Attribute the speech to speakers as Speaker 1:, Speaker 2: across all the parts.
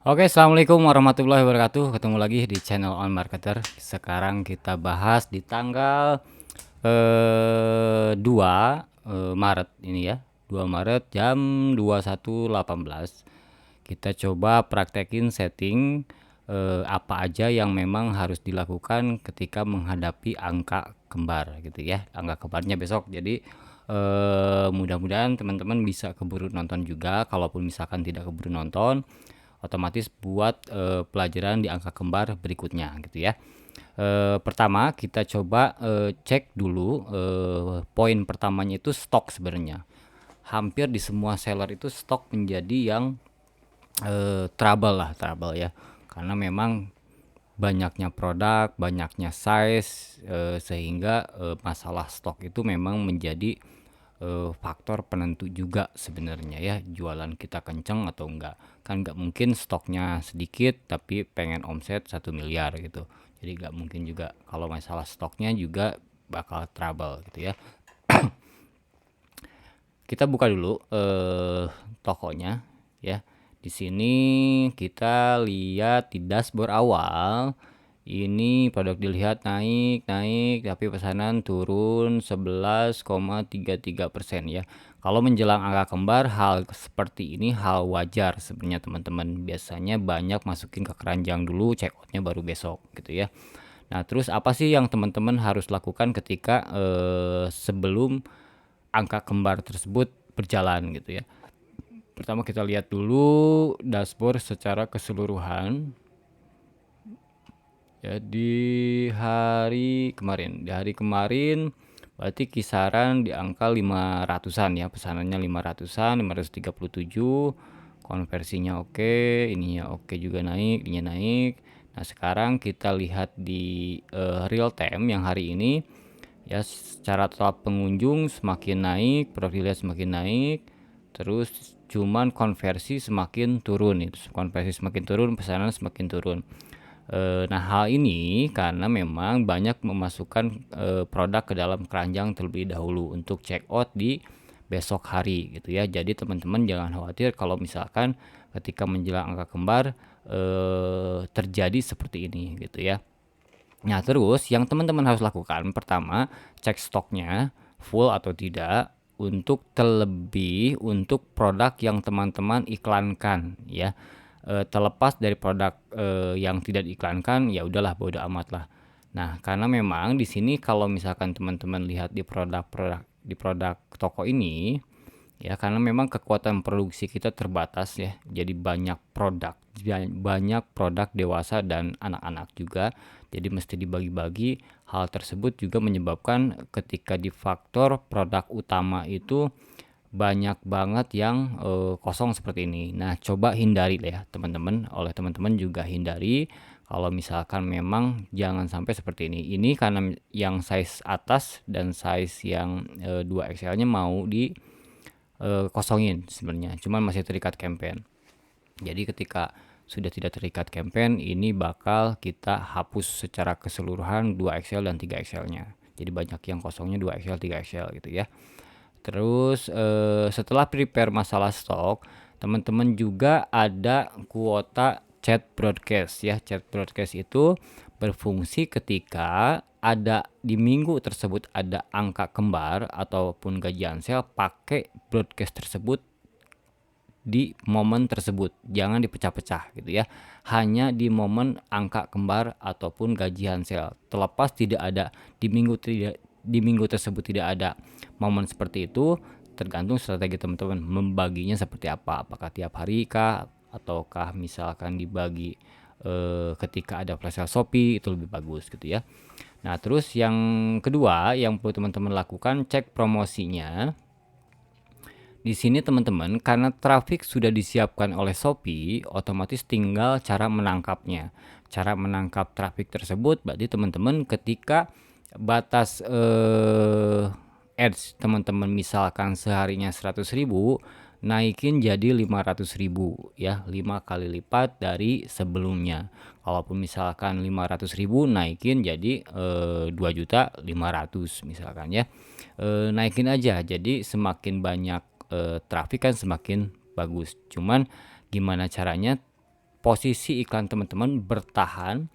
Speaker 1: Oke, assalamualaikum warahmatullahi wabarakatuh. Ketemu lagi di channel On Marketer. Sekarang kita bahas di tanggal 2 Maret ini ya, 2 Maret jam 21.18. Kita coba praktekin setting apa aja yang memang harus dilakukan ketika menghadapi angka kembar gitu ya. Angka kembarnya besok. Jadi mudah-mudahan teman-teman bisa keburu nonton juga. Kalaupun misalkan tidak keburu nonton, otomatis buat pelajaran di angka kembar berikutnya gitu ya. Pertama kita coba cek dulu poin pertamanya itu stok sebenarnya. Hampir di semua seller itu stok menjadi yang trouble ya. Karena memang banyaknya produk, banyaknya size sehingga masalah stok itu memang menjadi faktor penentu juga sebenarnya ya, jualan kita kenceng atau enggak. Kan nggak mungkin stoknya sedikit tapi pengen omset 1 miliar gitu, jadi nggak mungkin juga. Kalau masalah stoknya juga bakal trouble gitu ya. Kita buka dulu tokonya ya. Di sini kita lihat di dashboard awal, ini produk dilihat naik tapi pesanan turun 11,33% ya. Kalau menjelang angka kembar hal seperti ini hal wajar sebenarnya teman-teman. Biasanya banyak masukin ke keranjang dulu, check outnya baru besok gitu ya. Nah terus apa sih yang teman-teman harus lakukan ketika sebelum angka kembar tersebut berjalan gitu ya. Pertama kita lihat dulu dashboard secara keseluruhan ya. Di hari kemarin berarti kisaran di angka 500-an ya, pesanannya 500-an, 537, konversinya oke, ininya oke juga, ininya naik. Nah sekarang kita lihat di real time yang hari ini ya, secara total pengunjung semakin naik, produk dilihat semakin naik, terus cuman konversi semakin turun. Itu konversi semakin turun, pesanan semakin turun. Nah hal ini karena memang banyak memasukkan produk ke dalam keranjang terlebih dahulu untuk check out di besok hari gitu ya. Jadi teman-teman jangan khawatir kalau misalkan ketika menjelang angka kembar terjadi seperti ini gitu ya. Nah terus yang teman-teman harus lakukan pertama, cek stoknya full atau tidak, untuk terlebih untuk produk yang teman-teman iklankan ya. Terlepas dari produk yang tidak diiklankan ya udahlah, bodo amat lah. Nah karena memang di sini kalau misalkan teman-teman lihat di produk toko ini ya, karena memang kekuatan produksi kita terbatas ya, jadi banyak produk dewasa dan anak-anak juga, jadi mesti dibagi-bagi. Hal tersebut juga menyebabkan ketika di faktor produk utama itu banyak banget yang kosong seperti ini. Nah coba hindari ya teman-teman, oleh teman-teman juga hindari kalau misalkan memang jangan sampai seperti ini karena yang size atas dan size yang 2XL nya mau di kosongin sebenarnya, cuman masih terikat campaign. Jadi ketika sudah tidak terikat campaign, ini bakal kita hapus secara keseluruhan 2XL dan 3XL-nya. Jadi banyak yang kosongnya 2XL, 3XL gitu ya. Terus setelah prepare masalah stok, teman-teman juga ada kuota chat broadcast ya. Chat broadcast itu berfungsi ketika ada di minggu tersebut ada angka kembar ataupun gajian sale, pakai broadcast tersebut di momen tersebut, jangan dipecah-pecah gitu ya, hanya di momen angka kembar ataupun gajian sale. Terlepas tidak ada di minggu tersebut tidak ada momen seperti itu, tergantung strategi teman-teman membaginya seperti apa, apakah tiap hari kah ataukah misalkan dibagi ketika ada flash sale Shopee, itu lebih bagus gitu ya. Nah terus yang kedua yang perlu teman-teman lakukan, cek promosinya. Di sini teman-teman, karena traffic sudah disiapkan oleh Shopee, otomatis tinggal cara menangkapnya. Cara menangkap traffic tersebut berarti teman-teman ketika batas ads teman-teman misalkan seharinya 100.000, naikin jadi 500.000 ya, 5 kali lipat dari sebelumnya. Kalaupun misalkan 500.000, naikin jadi 2.500.000 misalkan ya. Naikin aja, jadi semakin banyak traffic kan semakin bagus. Cuman gimana caranya posisi iklan teman-teman bertahan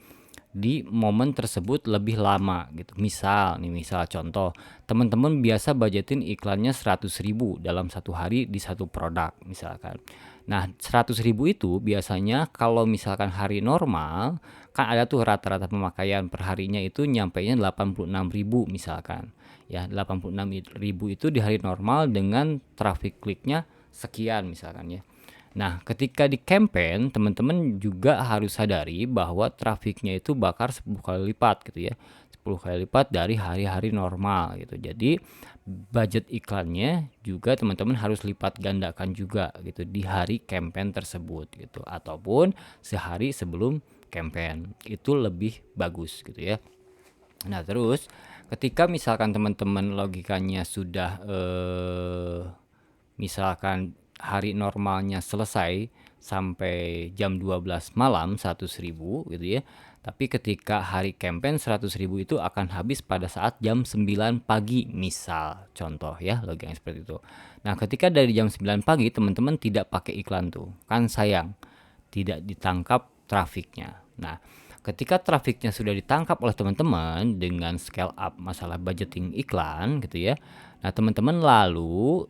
Speaker 1: di momen tersebut lebih lama gitu. Misal contoh, teman-teman biasa budgetin iklannya 100.000 dalam satu hari di satu produk misalkan. Nah, 100.000 itu biasanya kalau misalkan hari normal kan ada tuh rata-rata pemakaian per harinya itu nyampainya 86.000 misalkan. Ya, 86.000 itu di hari normal dengan traffic kliknya sekian misalkan ya. Nah, ketika di campaign, teman-teman juga harus sadari bahwa trafiknya itu bakal 10 kali lipat gitu ya. 10 kali lipat dari hari-hari normal gitu. Jadi, budget iklannya juga teman-teman harus lipat gandakan juga gitu di hari campaign tersebut gitu. Ataupun sehari sebelum campaign. Itu lebih bagus gitu ya. Nah, terus ketika misalkan teman-teman logikanya sudah misalkan hari normalnya selesai sampai jam 12 malam 100.000 gitu ya. Tapi ketika hari campaign 100.000 itu akan habis pada saat jam 9 pagi misal contoh ya, logikanya seperti itu. Nah, ketika dari jam 9 pagi teman-teman tidak pakai iklan tuh, kan sayang. Tidak ditangkap trafiknya. Nah, ketika trafiknya sudah ditangkap oleh teman-teman dengan scale up masalah budgeting iklan gitu ya. Nah, teman-teman lalu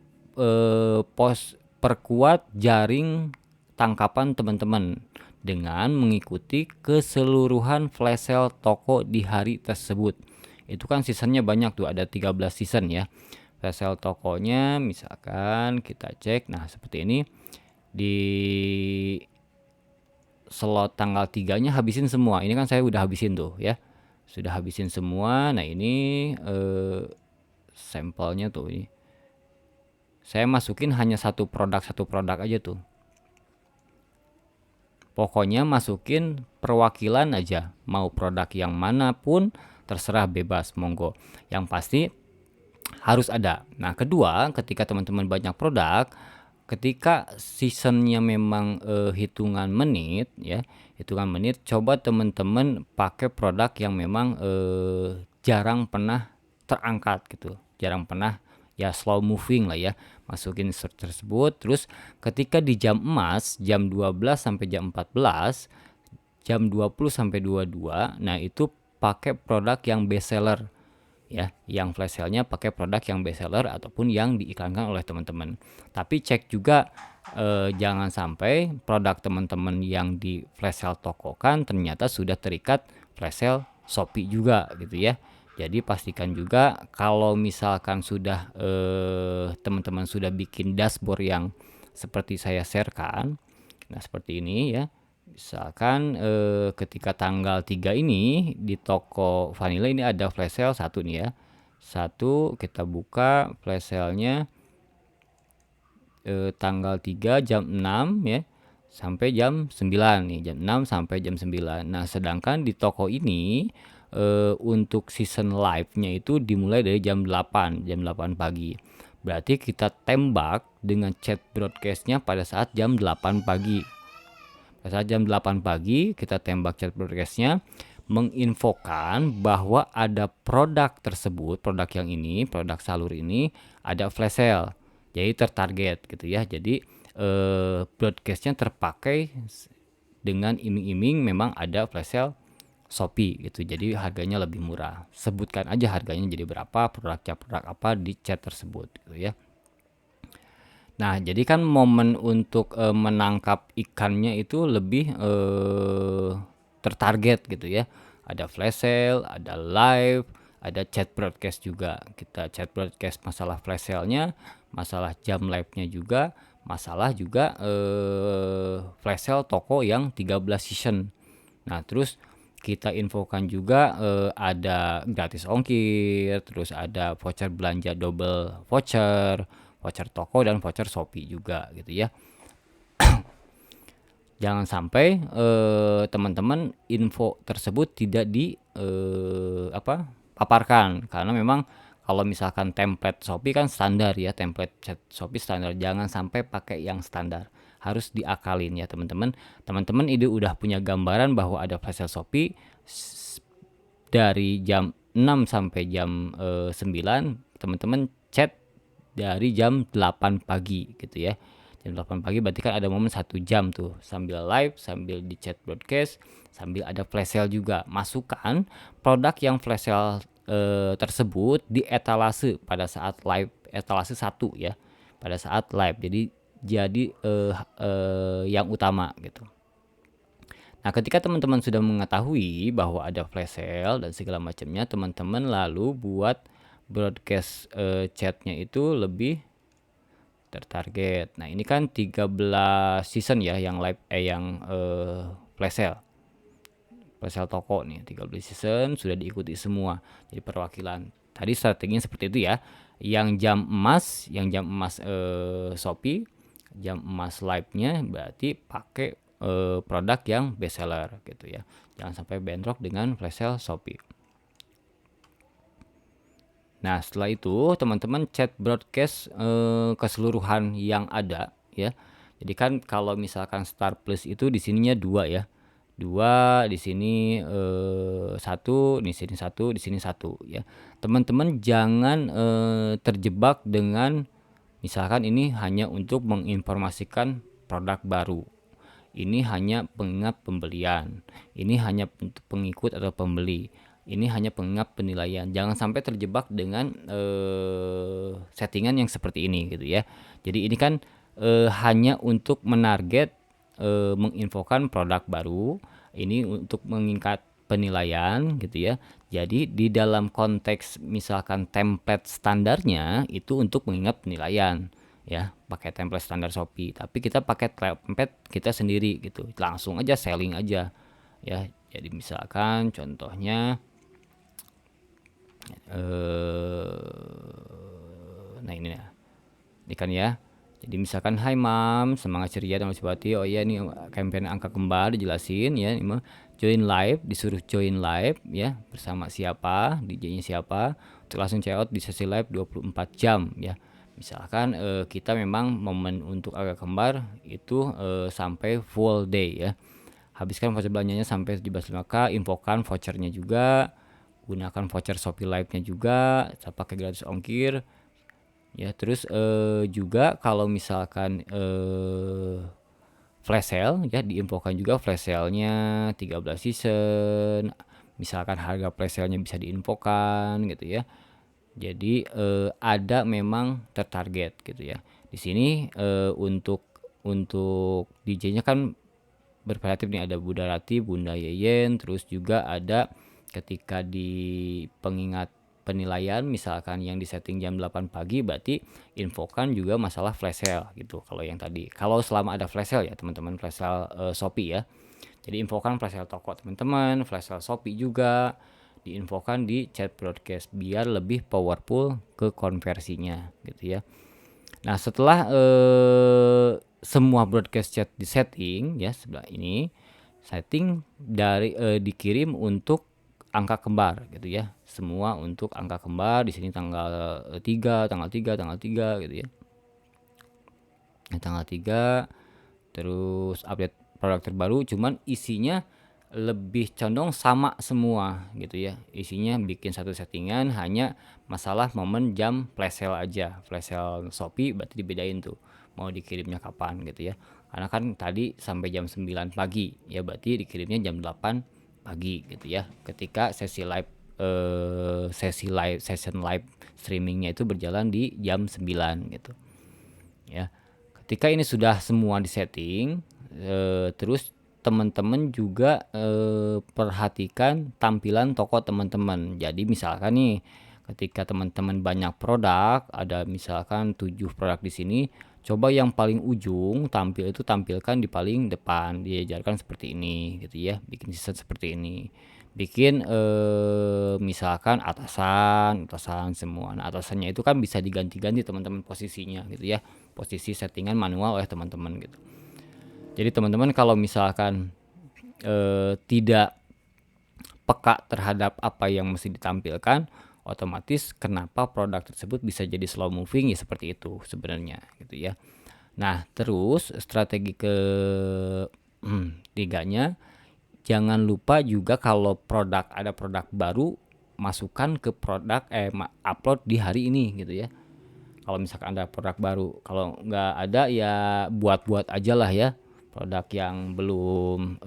Speaker 1: perkuat jaring tangkapan teman-teman dengan mengikuti keseluruhan flash sale toko di hari tersebut. Itu kan seasonnya banyak tuh, ada 13 season ya. Flash sale tokonya misalkan kita cek, nah seperti ini di slot tanggal 3-nya habisin semua. Ini kan saya udah habisin tuh ya. Sudah habisin semua. Nah, ini sampelnya tuh ini. Saya masukin hanya satu produk aja tuh. Pokoknya masukin perwakilan aja. Mau produk yang manapun terserah, bebas, monggo. Yang pasti harus ada. Nah, kedua, ketika teman-teman banyak produk, ketika seasonnya memang hitungan menit ya, coba teman-teman pakai produk yang memang jarang pernah terangkat gitu, jarang pernah ya, slow moving lah ya, masukin search tersebut. Terus ketika di jam emas jam 12 sampai jam 14, jam 20 sampai 22, nah itu pakai produk yang best seller ya, yang flash sale-nya pakai produk yang best seller ataupun yang diiklankan oleh teman-teman. Tapi cek juga jangan sampai produk teman-teman yang di flash sale toko kan ternyata sudah terikat flash sale Shopee juga gitu ya. Jadi pastikan juga kalau misalkan sudah teman-teman sudah bikin dashboard yang seperti saya sharekan. Nah, seperti ini ya. Misalkan ketika tanggal 3 ini di toko vanilla ini ada flash sale satu nih ya. Satu kita buka flash sale-nya tanggal 3 jam 6 ya sampai jam 9 nih, jam 6 sampai jam 9. Nah, sedangkan di toko ini untuk season live-nya itu dimulai dari jam 8 pagi. Berarti kita tembak dengan chat broadcast-nya pada saat jam 8 pagi. Pada saat jam 8 pagi kita tembak chat broadcast-nya menginfokan bahwa ada produk tersebut, produk yang ini, produk salur ini ada flash sale. Jadi tertarget gitu ya. Jadi broadcast-nya terpakai dengan iming-iming memang ada flash sale Shopee gitu. Jadi harganya lebih murah. Sebutkan aja harganya jadi berapa, produk apa di chat tersebut gitu ya. Nah, jadi kan momen untuk menangkap ikannya itu lebih tertarget gitu ya. Ada flash sale, ada live, ada chat broadcast juga. Kita chat broadcast masalah flash sale-nya, masalah jam live-nya juga, masalah juga flash sale toko yang 13 season. Nah, terus kita infokan juga ada gratis ongkir, terus ada voucher belanja double voucher, voucher toko dan voucher Shopee juga gitu ya. Jangan sampai teman-teman info tersebut tidak paparkan, karena memang kalau misalkan template Shopee kan standar ya, template chat Shopee standar. Jangan sampai pakai yang standar. Harus diakalin ya teman-teman. Teman-teman ini udah punya gambaran bahwa ada flash sale Shopee dari jam 6 sampai jam 9, teman-teman chat dari jam 8 pagi gitu ya. Jam 8 pagi berarti kan ada momen 1 jam tuh, sambil live, sambil di chat broadcast, sambil ada flash sale juga. Masukkan produk yang flash sale tersebut di etalase pada saat live, etalase 1 ya, pada saat live. Jadi yang utama gitu. Nah, ketika teman-teman sudah mengetahui bahwa ada flash sale dan segala macamnya, teman-teman lalu buat broadcast chatnya itu lebih tertarget. Nah, ini kan 13 season ya yang live yang flash sale. Flash sale toko nih, 13 season sudah diikuti semua. Jadi perwakilan. Tadi strateginya seperti itu ya. Yang jam emas Shopee, jam emas live-nya berarti pakai produk yang best seller gitu ya. Jangan sampai bentrok dengan flash sale Shopee. Nah, setelah itu teman-teman chat broadcast keseluruhan yang ada ya. Jadi kan kalau misalkan Star Plus itu di sininya 2 ya. 2 di sini 1, di sini 1, di sini 1 ya. Teman-teman jangan terjebak dengan misalkan ini hanya untuk menginformasikan produk baru. Ini hanya pengingat pembelian. Ini hanya untuk pengikut atau pembeli. Ini hanya pengingat penilaian. Jangan sampai terjebak dengan settingan yang seperti ini gitu ya. Jadi ini kan hanya untuk menarget menginfokan produk baru. Ini untuk mengingat penilaian gitu ya. Jadi di dalam konteks misalkan template standarnya itu untuk mengingat penilaian ya, pakai template standar Shopee, tapi kita pakai template kita sendiri gitu, langsung aja selling aja ya. Jadi misalkan contohnya nah ini ya, ini kan ya. Jadi misalkan hai mam, semangat ceria dan motivasi. Oh iya nih campaign angka kembar dijelasin ya, ini join live, disuruh join live ya, bersama siapa, DJ-nya siapa, untuk langsung check out di sesi live 24 jam ya. Misalkan kita memang momen untuk angka kembar itu sampai full day ya. Habiskan voucher belanjanya sampai 17.5K, infokan vouchernya juga, gunakan voucher Shopee Live-nya juga, pakai gratis ongkir. Ya, terus juga kalau misalkan flash sale ya, diinfokan juga flash sale-nya 13 season. Misalkan harga flash sale-nya bisa diinfokan gitu ya. Jadi ada memang tertarget gitu ya. Di sini untuk DJ-nya kan bervariatif nih, ada Bunda Rati, Bunda Yeyen, terus juga ada ketika di pengingat penilaian misalkan yang disetting jam 8 pagi berarti infokan juga masalah flash sale gitu. Kalau yang tadi, kalau selama ada flash sale ya teman-teman, flash sale Shopee ya. Jadi infokan flash sale toko teman-teman, flash sale Shopee juga diinfokan di chat broadcast biar lebih powerful ke konversinya gitu ya. Nah, setelah semua broadcast chat di setting ya, sebelah ini setting dari dikirim untuk angka kembar gitu ya. Semua untuk angka kembar di sini tanggal 3, tanggal 3, tanggal 3 gitu ya. Nah, tanggal 3 terus update produk terbaru, cuman isinya lebih condong sama semua gitu ya. Isinya bikin satu settingan, hanya masalah momen jam flash sale aja. Flash sale Shopee berarti dibedain tuh mau dikirimnya kapan gitu ya. Karena kan tadi sampai jam 9 pagi ya, berarti dikirimnya jam 8 pagi gitu ya. Ketika sesi live session live streamingnya itu berjalan di jam 9 gitu. Ya. Ketika ini sudah semua disetting, terus teman-teman juga perhatikan tampilan toko teman-teman. Jadi misalkan nih ketika teman-teman banyak produk, ada misalkan 7 produk di sini, coba yang paling ujung tampilkan di paling depan. Diajarkan seperti ini gitu ya, bikin sistem seperti ini. Bikin misalkan atasan semua. Nah, atasannya itu kan bisa diganti-ganti teman-teman posisinya gitu ya. Posisi settingan manual oleh teman-teman gitu. Jadi teman-teman kalau misalkan tidak peka terhadap apa yang mesti ditampilkan, otomatis kenapa produk tersebut bisa jadi slow moving ya, seperti itu sebenarnya gitu ya. Nah, terus strategi ke tiganya, jangan lupa juga kalau ada produk baru, masukkan ke produk upload di hari ini gitu ya. kalau misalkan ada produk baru. Kalau nggak ada ya buat-buat aja lah ya, produk yang belum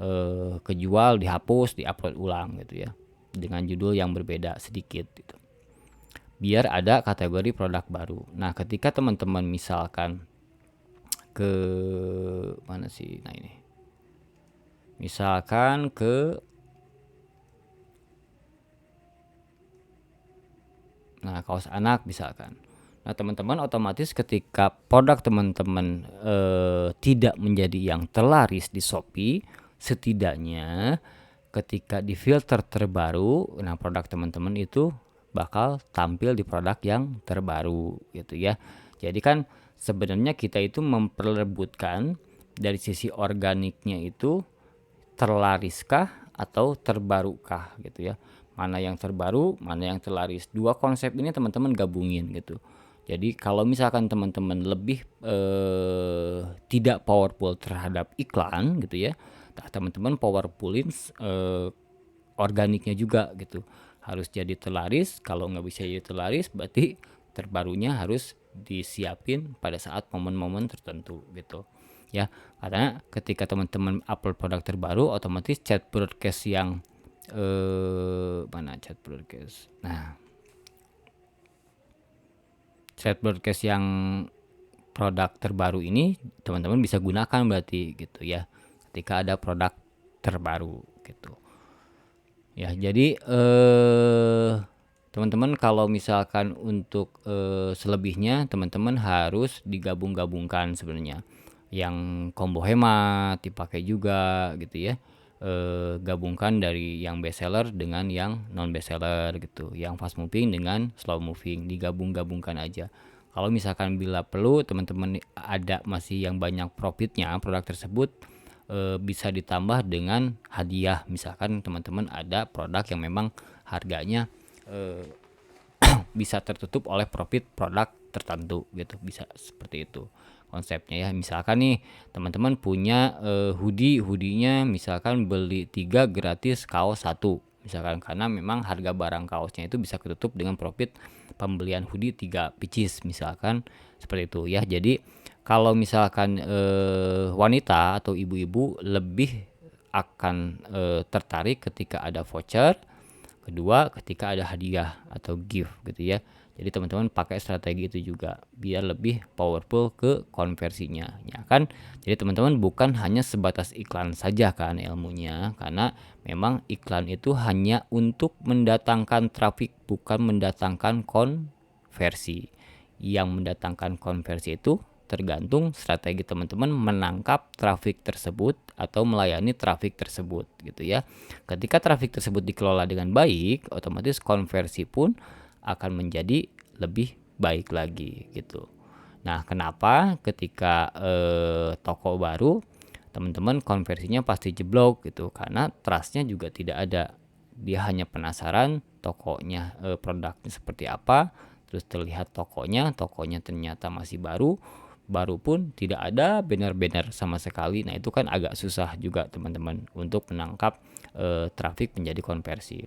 Speaker 1: kejual dihapus, diupload ulang gitu ya, dengan judul yang berbeda sedikit gitu, biar ada kategori produk baru. Nah ketika teman-teman misalkan ke mana sih, nah ini misalkan ke kaos anak misalkan. Nah teman-teman otomatis ketika produk teman-teman tidak menjadi yang terlaris di Shopee, setidaknya ketika di filter terbaru, nah produk teman-teman itu bakal tampil di produk yang terbaru gitu ya. Jadi kan sebenarnya kita itu memperebutkan dari sisi organiknya itu terlariskah atau terbarukah gitu ya. Mana yang terbaru, mana yang terlaris. Dua konsep ini teman-teman gabungin gitu. Jadi kalau misalkan teman-teman lebih tidak powerful terhadap iklan gitu ya, teman-teman powerfulin organiknya juga gitu. Harus jadi terlaris. Kalau nggak bisa jadi terlaris, berarti terbarunya harus disiapin pada saat momen-momen tertentu gitu ya. Karena ketika teman-teman upload produk terbaru, otomatis chat broadcast yang mana chat broadcast, nah chat broadcast yang produk terbaru ini teman-teman bisa gunakan berarti gitu ya, ketika ada produk terbaru gitu ya. Jadi teman-teman kalau misalkan untuk selebihnya teman-teman harus digabung-gabungkan sebenarnya. Yang combo hemat dipakai juga gitu ya. Gabungkan dari yang best seller dengan yang non best seller gitu, yang fast moving dengan slow moving, digabung-gabungkan aja. Kalau misalkan bila perlu teman-teman ada masih yang banyak profitnya produk tersebut, bisa ditambah dengan hadiah. Misalkan teman-teman ada produk yang memang harganya bisa tertutup oleh profit produk tertentu gitu, bisa seperti itu konsepnya ya. Misalkan nih teman-teman punya hoodie-nya misalkan beli 3 gratis kaos 1 misalkan, karena memang harga barang kaosnya itu bisa ketutup dengan profit pembelian hoodie 3 pieces misalkan, seperti itu ya. Jadi kalau misalkan wanita atau ibu-ibu lebih akan tertarik ketika ada voucher, kedua ketika ada hadiah atau gift gitu ya. Jadi teman-teman pakai strategi itu juga biar lebih powerful ke konversinya ya kan. Jadi teman-teman bukan hanya sebatas iklan saja kan ilmunya, karena memang iklan itu hanya untuk mendatangkan traffic, bukan mendatangkan konversi. Yang mendatangkan konversi itu tergantung strategi teman-teman menangkap traffic tersebut atau melayani traffic tersebut gitu ya. Ketika traffic tersebut dikelola dengan baik, otomatis konversi pun akan menjadi lebih baik lagi gitu. Nah, kenapa ketika toko baru teman-teman konversinya pasti jeblok gitu, karena trustnya juga tidak ada. Dia hanya penasaran tokonya produknya seperti apa, terus terlihat tokonya ternyata masih baru pun tidak ada banner-banner sama sekali. Nah itu kan agak susah juga teman-teman untuk menangkap traffic menjadi konversi.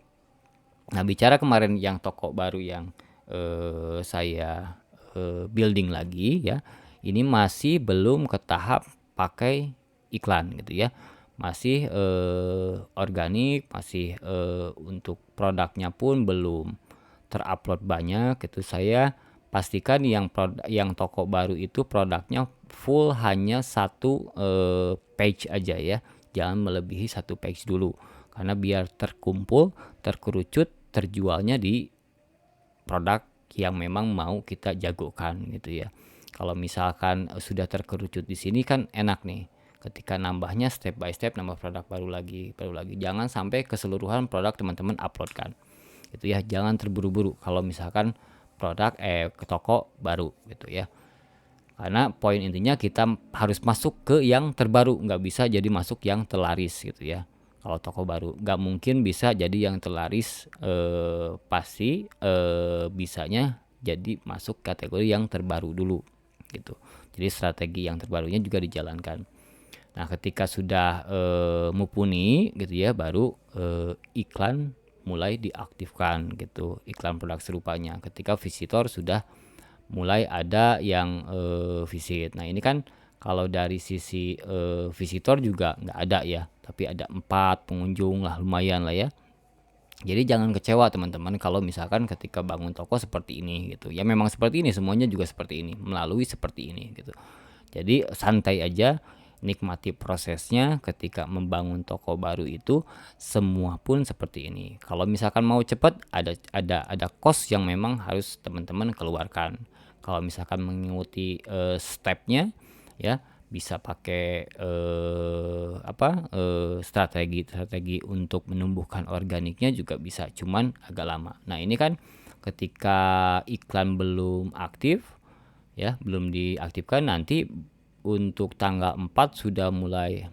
Speaker 1: Nah bicara kemarin yang toko baru yang saya building lagi ya, ini masih belum ke tahap pakai iklan gitu ya, masih organik, masih untuk produknya pun belum terupload banyak gitu. Saya pastikan yang toko baru itu produknya full hanya satu page aja ya, jangan melebihi satu page dulu, karena biar terkumpul, terkerucut, terjualnya di produk yang memang mau kita jagokan gitu ya. Kalau misalkan sudah terkerucut di sini kan enak nih, ketika nambahnya step by step, nambah produk baru lagi, jangan sampai keseluruhan produk teman-teman uploadkan gitu ya. Jangan terburu-buru kalau misalkan produk ke toko baru gitu ya, karena poin intinya kita harus masuk ke yang terbaru, nggak bisa jadi masuk yang terlaris gitu ya. Kalau toko baru nggak mungkin bisa jadi yang terlaris, pasti bisanya jadi masuk kategori yang terbaru dulu gitu. Jadi strategi yang terbarunya juga dijalankan. Nah ketika sudah mumpuni gitu ya, baru iklan mulai diaktifkan gitu, iklan produk serupanya ketika visitor sudah mulai ada yang visit. Nah ini kan kalau dari sisi visitor juga nggak ada ya, tapi ada 4 pengunjung lah, lumayan lah ya. Jadi jangan kecewa teman-teman kalau misalkan ketika bangun toko seperti ini gitu. Ya memang seperti ini, semuanya juga seperti ini, melalui seperti ini gitu. Jadi santai aja, nikmati prosesnya ketika membangun toko baru itu, semua pun seperti ini. Kalau misalkan mau cepat, ada cost yang memang harus teman-teman keluarkan. Kalau misalkan mengikuti stepnya ya, bisa pakai strategi untuk menumbuhkan organiknya juga bisa, cuman agak lama. Nah ini kan ketika iklan belum aktif ya, belum diaktifkan, nanti untuk tanggal 4 sudah mulai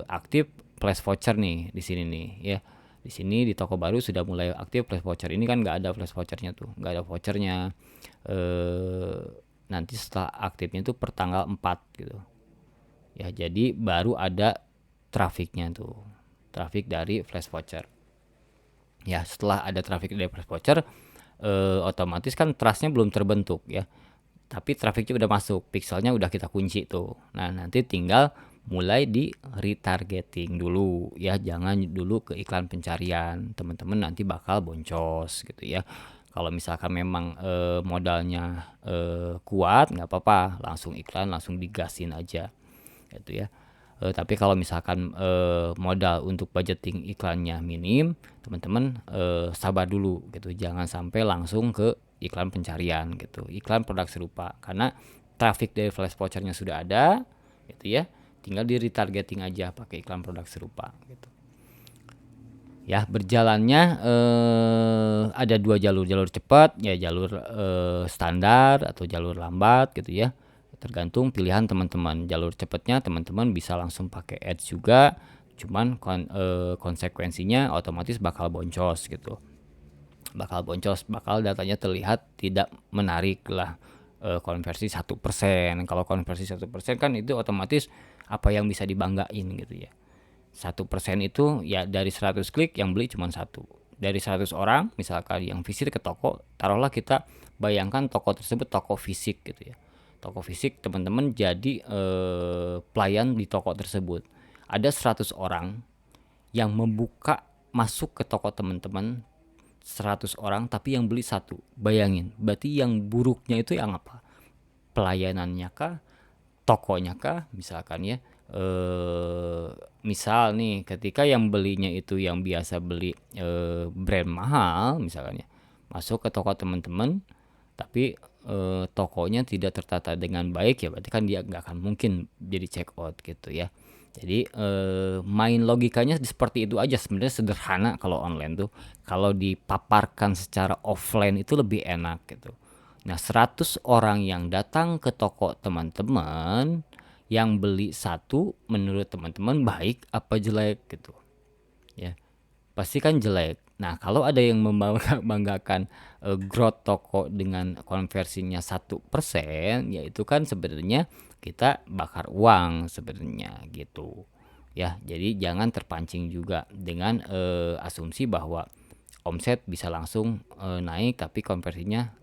Speaker 1: aktif flash voucher nih di sini nih ya. Di sini di toko baru sudah mulai aktif flash voucher. Ini kan nggak ada flash vouchernya tuh, nggak ada vouchernya. Nanti setelah aktifnya itu per tanggal 4 gitu. Ya, jadi baru ada trafiknya tuh. Trafik dari flash voucher. Ya, setelah ada trafik dari flash voucher, otomatis kan trustnya belum terbentuk ya. Tapi trafiknya udah masuk, pixelnya udah kita kunci tuh. Nah, nanti tinggal mulai di retargeting dulu ya, jangan dulu ke iklan pencarian. Teman-teman nanti bakal boncos gitu ya. Kalau misalkan memang modalnya kuat, nggak apa-apa, langsung iklan, langsung digasin aja gitu ya. Tapi kalau misalkan modal untuk budgeting iklannya minim, teman-teman sabar dulu gitu, jangan sampai langsung ke iklan pencarian gitu, iklan produk serupa, karena traffic dari flash vouchernya sudah ada gitu ya, tinggal di retargeting aja pakai iklan produk serupa gitu. Ya, berjalannya ada 2 jalur cepat ya, jalur standar atau jalur lambat gitu ya. Tergantung pilihan teman-teman. Jalur cepatnya teman-teman bisa langsung pakai ads juga, cuman konsekuensinya otomatis bakal boncos gitu. Bakal boncos, bakal datanya terlihat tidak menarik lah. Konversi 1%. Kalau konversi 1% kan itu otomatis apa yang bisa dibanggain gitu ya. 1% itu ya dari 100 klik yang beli cuma 1. Dari 100 orang misalkan yang visit ke toko, taruhlah kita bayangkan toko tersebut toko fisik gitu ya. Toko fisik, teman-teman jadi pelayan di toko tersebut. Ada 100 orang yang membuka masuk ke toko teman-teman, 100 orang tapi yang beli 1. Bayangin, berarti yang buruknya itu yang apa? Pelayanannya kah? Tokonya kah? Misalkan ya. Misal nih ketika yang belinya itu yang biasa beli brand mahal misalnya, masuk ke toko teman-teman tapi tokonya tidak tertata dengan baik, ya berarti kan dia nggak akan mungkin jadi check out gitu ya. Jadi main logikanya seperti itu aja, sebenarnya sederhana kalau online tuh. Kalau dipaparkan secara offline itu lebih enak gitu. Nah, 100 orang yang datang ke toko teman-teman, yang beli 1, menurut teman-teman baik apa jelek gitu ya. Pasti kan jelek. Nah, kalau ada yang membanggakan growth toko dengan konversinya 1%, ya itu kan sebenarnya kita bakar uang sebenarnya gitu. Ya, jadi jangan terpancing juga dengan asumsi bahwa omset bisa langsung naik tapi konversinya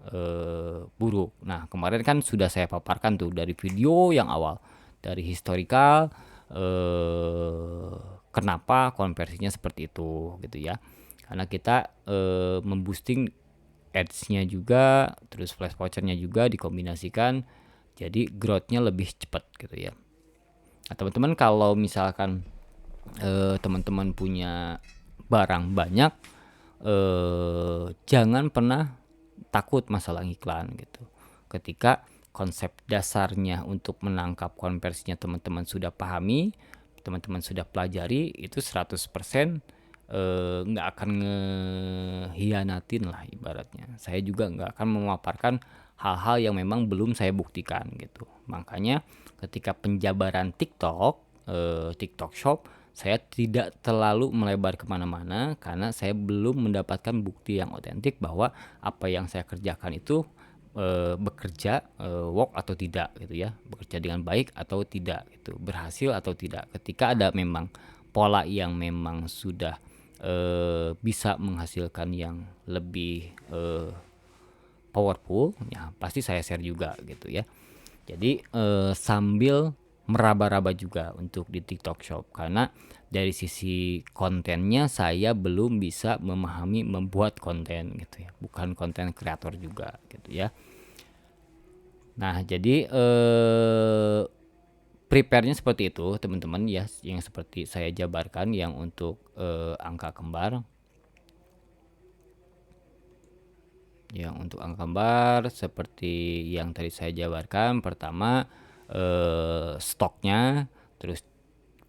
Speaker 1: buruk. Nah, kemarin kan sudah saya paparkan tuh dari video yang awal, dari historical kenapa konversinya seperti itu gitu ya. Karena kita memboosting ads-nya juga, terus flash voucher-nya juga dikombinasikan, jadi growth-nya lebih cepat gitu ya. Nah, teman-teman kalau misalkan teman-teman punya barang banyak, jangan pernah takut masalah iklan gitu. Ketika konsep dasarnya untuk menangkap konversinya teman-teman sudah pahami, teman-teman sudah pelajari, itu 100% nggak akan ngehianatin lah ibaratnya. Saya juga nggak akan memaparkan hal-hal yang memang belum saya buktikan gitu. Makanya ketika penjabaran TikTok Shop, saya tidak terlalu melebar kemana-mana karena saya belum mendapatkan bukti yang otentik bahwa apa yang saya kerjakan itu bekerja, work atau tidak gitu ya, bekerja dengan baik atau tidak gitu, berhasil atau tidak. Ketika ada memang pola yang memang sudah bisa menghasilkan yang lebih powerful, ya pasti saya share juga gitu ya. Jadi sambil meraba-raba juga untuk di TikTok Shop, karena dari sisi kontennya saya belum bisa memahami membuat konten gitu ya, bukan konten kreator juga gitu ya. Nah jadi prepare-nya seperti itu teman-teman ya, yang seperti saya jabarkan yang untuk angka kembar. Yang untuk angka kembar seperti yang tadi saya jabarkan, pertama stoknya, terus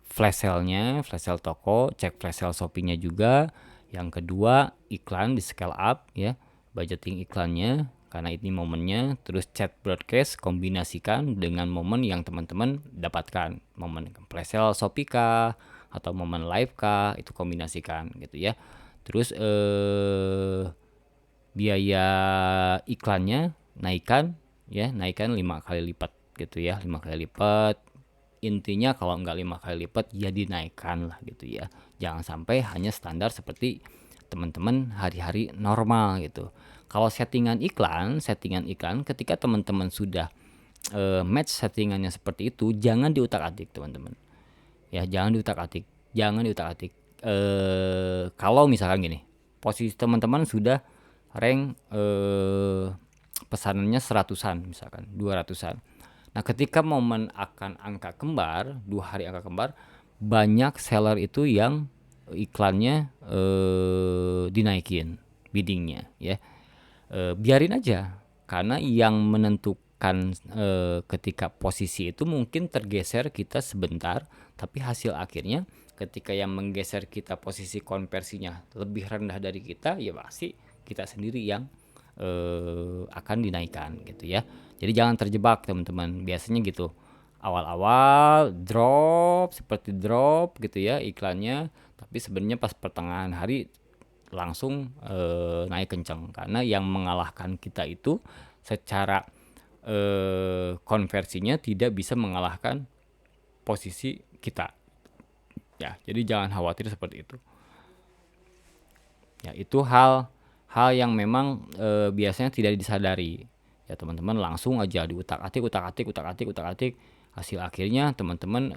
Speaker 1: flash sale toko, cek flash sale Shopee-nya juga. Yang kedua iklan di scale up ya, budgeting iklannya karena ini momennya. Terus chat broadcast kombinasikan dengan momen yang teman-teman dapatkan, momen flash sale Shopee kah atau momen live kah, itu kombinasikan gitu ya. Terus biaya iklannya naikkan 5 kali lipat gitu ya, 5 kali lipat. Intinya kalau nggak 5 kali lipat ya dinaikkan lah gitu ya, jangan sampai hanya standar seperti teman-teman hari-hari normal gitu. Kalau settingan iklan ketika teman-teman sudah match settingannya seperti itu, jangan diutak-atik teman-teman ya, jangan diutak-atik. Kalau misalkan gini, posisi teman-teman sudah rank pesanannya 100-an misalkan 200-an. Nah ketika momen akan angka kembar, 2 hari angka kembar, banyak seller itu yang iklannya dinaikin biddingnya ya. Biarin aja, karena yang menentukan ketika posisi itu mungkin tergeser kita sebentar, tapi hasil akhirnya ketika yang menggeser kita posisi konversinya lebih rendah dari kita, ya pasti kita sendiri yang akan dinaikkan gitu ya. Jadi jangan terjebak teman-teman, biasanya gitu, awal-awal seperti drop gitu ya iklannya, tapi sebenarnya pas pertengahan hari langsung naik kencang, karena yang mengalahkan kita itu secara konversinya tidak bisa mengalahkan posisi kita ya. Jadi jangan khawatir seperti itu ya. Itu hal yang memang biasanya tidak disadari ya teman-teman, langsung aja diutak-atik. Hasil akhirnya teman-teman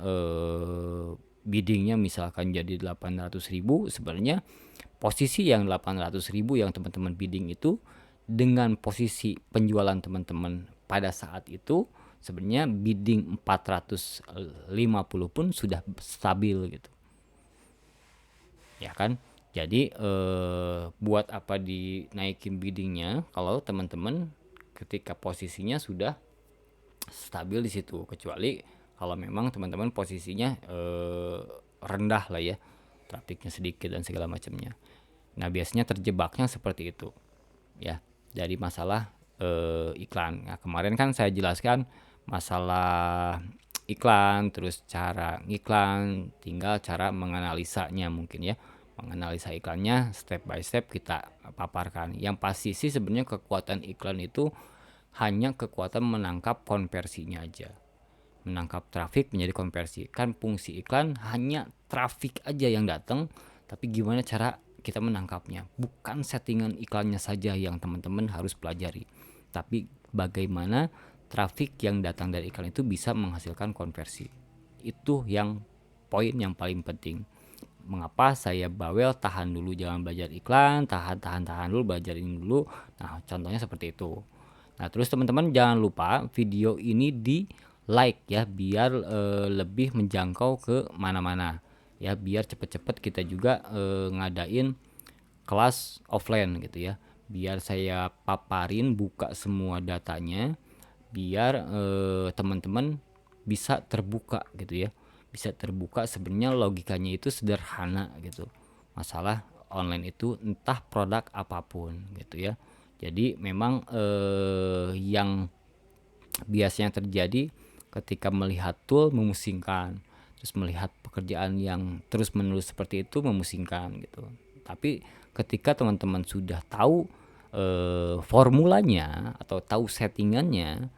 Speaker 1: biddingnya misalkan jadi 800.000, sebenarnya posisi yang 800.000 yang teman-teman bidding itu dengan posisi penjualan teman-teman pada saat itu sebenarnya bidding 450 pun sudah stabil gitu ya kan. Jadi buat apa dinaikin biddingnya kalau teman-teman ketika posisinya sudah stabil di situ, kecuali kalau memang teman-teman posisinya rendah lah ya, trafiknya sedikit dan segala macamnya. Nah biasanya terjebaknya seperti itu ya, dari masalah iklan. Nah kemarin kan saya jelaskan masalah iklan, terus cara ngiklan, tinggal cara menganalisanya mungkin ya, menganalisa iklannya step by step kita paparkan. Yang pasti sih sebenarnya kekuatan iklan itu hanya kekuatan menangkap konversinya aja, menangkap trafik menjadi konversi. Kan fungsi iklan hanya trafik aja yang datang, tapi gimana cara kita menangkapnya, bukan settingan iklannya saja yang teman-teman harus pelajari, tapi bagaimana trafik yang datang dari iklan itu bisa menghasilkan konversi. Itu yang poin yang paling penting. Mengapa saya bawel tahan dulu jangan belajar iklan, tahan dulu belajar ini dulu. Nah contohnya seperti itu. Nah terus teman-teman jangan lupa video ini di like ya, biar lebih menjangkau ke mana-mana ya, biar cepet-cepet kita juga ngadain kelas offline gitu ya, biar saya paparin buka semua datanya, biar teman-teman bisa terbuka gitu ya, bisa terbuka. Sebenarnya logikanya itu sederhana gitu, masalah online itu entah produk apapun gitu ya. Jadi memang yang biasanya terjadi ketika melihat tool memusingkan, terus melihat pekerjaan yang terus menerus seperti itu memusingkan gitu. Tapi ketika teman-teman sudah tahu formulanya atau tahu settingannya,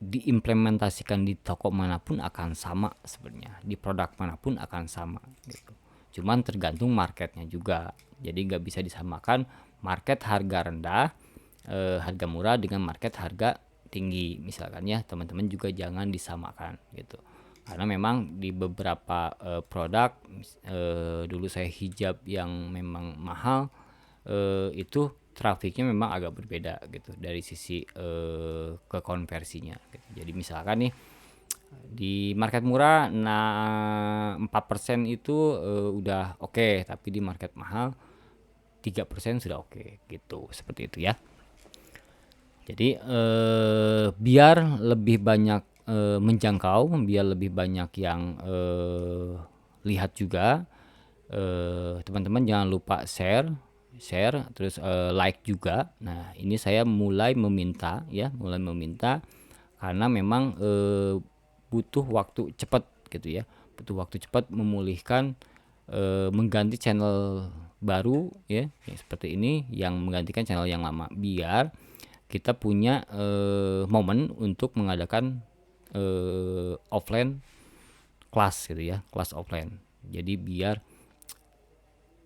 Speaker 1: diimplementasikan di toko manapun akan sama sebenarnya, di produk manapun akan sama gitu. Cuman tergantung marketnya juga, jadi nggak bisa disamakan market harga rendah harga murah dengan market harga tinggi misalkan ya, teman-teman juga jangan disamakan gitu. Karena memang di beberapa produk, dulu saya hijab yang memang mahal, itu trafiknya memang agak berbeda gitu dari sisi ke konversinya gitu. Jadi misalkan nih di market murah 4% itu udah oke, tapi di market mahal 3% sudah oke gitu, seperti itu ya. Jadi biar lebih banyak menjangkau, biar lebih banyak yang lihat juga, teman-teman jangan lupa share terus like juga. Nah, ini saya mulai meminta karena memang butuh waktu cepat gitu ya. Butuh waktu cepat memulihkan, mengganti channel baru ya, seperti ini yang menggantikan channel yang lama, biar kita punya momen untuk mengadakan offline kelas gitu ya, kelas offline. Jadi biar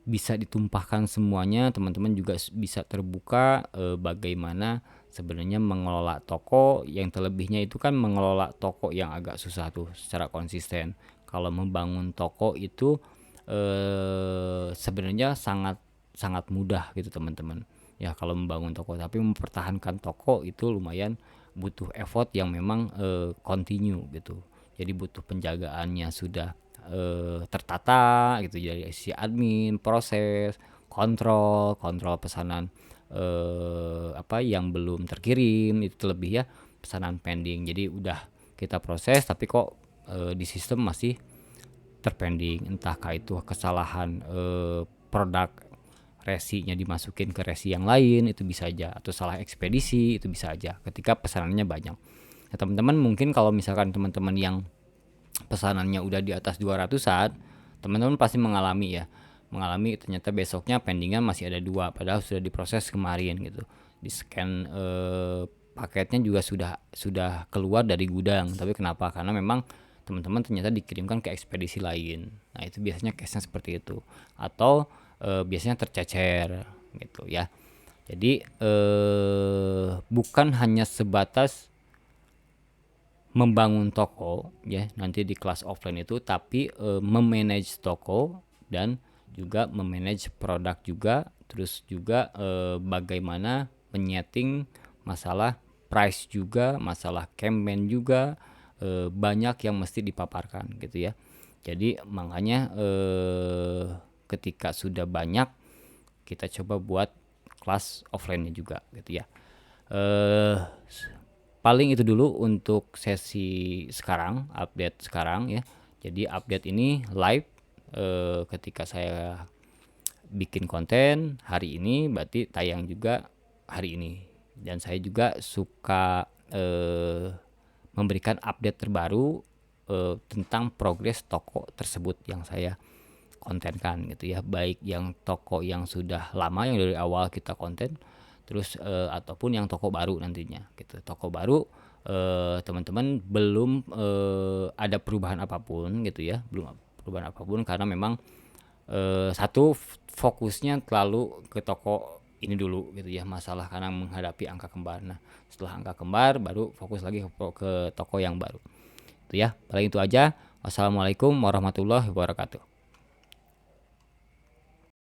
Speaker 1: bisa ditumpahkan semuanya, teman-teman juga bisa terbuka bagaimana sebenarnya mengelola toko. Yang terlebihnya itu kan mengelola toko yang agak susah tuh secara konsisten. Kalau membangun toko itu sebenarnya sangat sangat mudah gitu teman-teman ya kalau membangun toko, tapi mempertahankan toko itu lumayan butuh effort yang memang continue gitu. Jadi butuh penjagaannya sudah tertata gitu, jadi si admin, proses, kontrol pesanan apa yang belum terkirim itu lebih ya, pesanan pending. Jadi udah kita proses tapi kok di sistem masih terpending, entahkah itu kesalahan produk resinya dimasukin ke resi yang lain, itu bisa aja, atau salah ekspedisi itu bisa aja ketika pesanannya banyak. Nah, teman-teman mungkin kalau misalkan teman-teman yang pesanannya udah di atas 200-an, teman-teman pasti mengalami ternyata besoknya pendingan masih ada 2 padahal sudah diproses kemarin gitu. Di scan paketnya juga sudah keluar dari gudang, tapi kenapa? Karena memang teman-teman ternyata dikirimkan ke ekspedisi lain. Nah, itu biasanya case-nya seperti itu. Atau biasanya tercecer gitu ya. Jadi bukan hanya sebatas membangun toko ya nanti di kelas offline itu, tapi memanage toko dan juga memanage produk juga, terus juga bagaimana menyeting masalah price juga, masalah campaign juga, banyak yang mesti dipaparkan gitu ya. Jadi makanya ketika sudah banyak kita coba buat kelas offline-nya juga gitu ya. Paling itu dulu untuk sesi sekarang, update sekarang ya. Jadi update ini live ketika saya bikin konten hari ini berarti tayang juga hari ini. Dan saya juga suka memberikan update terbaru tentang progres toko tersebut yang saya kontenkan gitu ya, baik yang toko yang sudah lama yang dari awal kita konten, terus ataupun yang toko baru nantinya gitu. Toko baru teman-teman belum ada perubahan apapun gitu ya, belum perubahan apapun karena memang satu fokusnya terlalu ke toko ini dulu gitu ya, masalah karena menghadapi angka kembar. Nah, setelah angka kembar baru fokus lagi ke toko yang baru. Itu ya, paling itu aja. Wassalamualaikum warahmatullahi wabarakatuh.